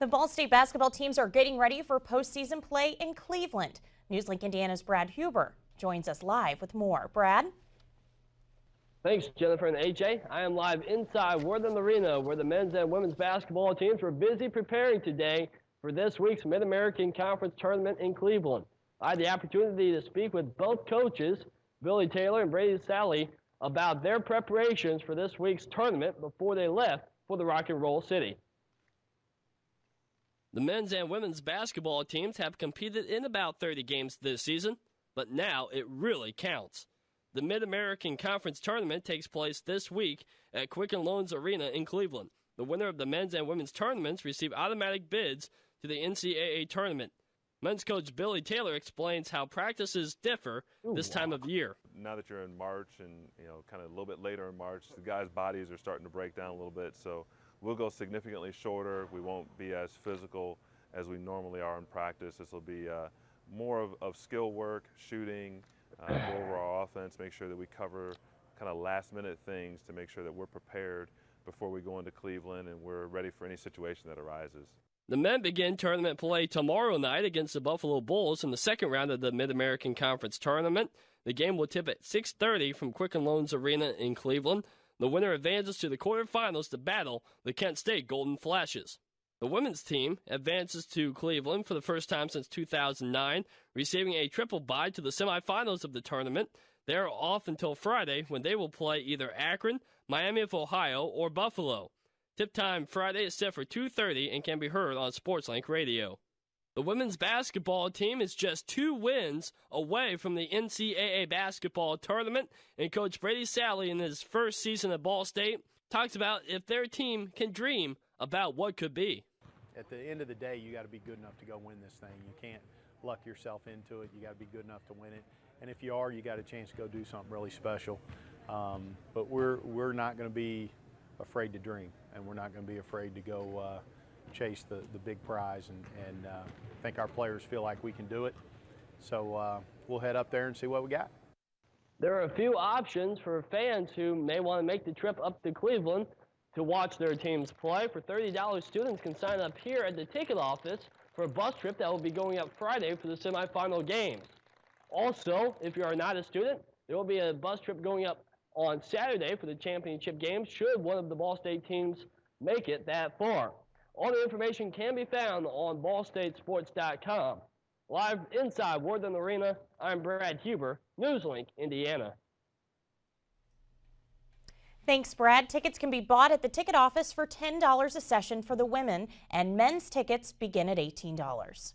The Ball State basketball teams are getting ready for postseason play in Cleveland. Newslink Indiana's Brad Huber joins us live with more. Brad? Thanks, Jennifer and AJ. I am live inside Worthen Arena, where the men's and women's basketball teams were busy preparing today for this week's Mid-American Conference tournament in Cleveland. I had the opportunity to speak with both coaches, Billy Taylor and Brady Sally, about their preparations for this week's tournament before they left for the Rock and Roll City. The men's and women's basketball teams have competed in about 30 games this season, but now it really counts. The Mid-American Conference Tournament takes place this week at Quicken Loans Arena in Cleveland. The winner of the men's and women's tournaments receive automatic bids to the NCAA tournament. Men's coach Billy Taylor explains how practices differ this time of year. Now that you're in March and, kind of a little bit later in March, the guys' bodies are starting to break down a little bit, so we'll go significantly shorter. We won't be as physical as we normally are in practice. This will be more of skill work, shooting, go over our offense, make sure that we cover kind of last-minute things to make sure that we're prepared before we go into Cleveland and we're ready for any situation that arises. The men begin tournament play tomorrow night against the Buffalo Bulls in the second round of the Mid-American Conference Tournament. The game will tip at 6:30 from Quicken Loans Arena in Cleveland. The winner advances to the quarterfinals to battle the Kent State Golden Flashes. The women's team advances to Cleveland for the first time since 2009, receiving a triple bye to the semifinals of the tournament. They are off until Friday, when they will play either Akron, Miami of Ohio, or Buffalo. Tip time Friday is set for 2:30 and can be heard on SportsLink Radio. The women's basketball team is just 2 wins away from the NCAA basketball tournament, and Coach Brady Sally, in his first season at Ball State, talks about if their team can dream about what could be. At the end of the day, you got to be good enough to go win this thing. You can't luck yourself into it. You got to be good enough to win it. And if you are, you got a chance to go do something really special. But we're not going to be afraid to dream, and we're not going to be afraid to go chase the big prize, and I think our players feel like we can do it. So we'll head up there and see what we got. There are a few options for fans who may want to make the trip up to Cleveland to watch their teams play. For $30, students can sign up here at the ticket office for a bus trip that will be going up Friday for the semifinal games. Also, if you are not a student, there will be a bus trip going up on Saturday for the championship games, should one of the Ball State teams make it that far. All the information can be found on ballstatesports.com. Live inside Worthen Arena, I'm Brad Huber, Newslink, Indiana. Thanks, Brad. Tickets can be bought at the ticket office for $10 a session for the women, and men's tickets begin at $18.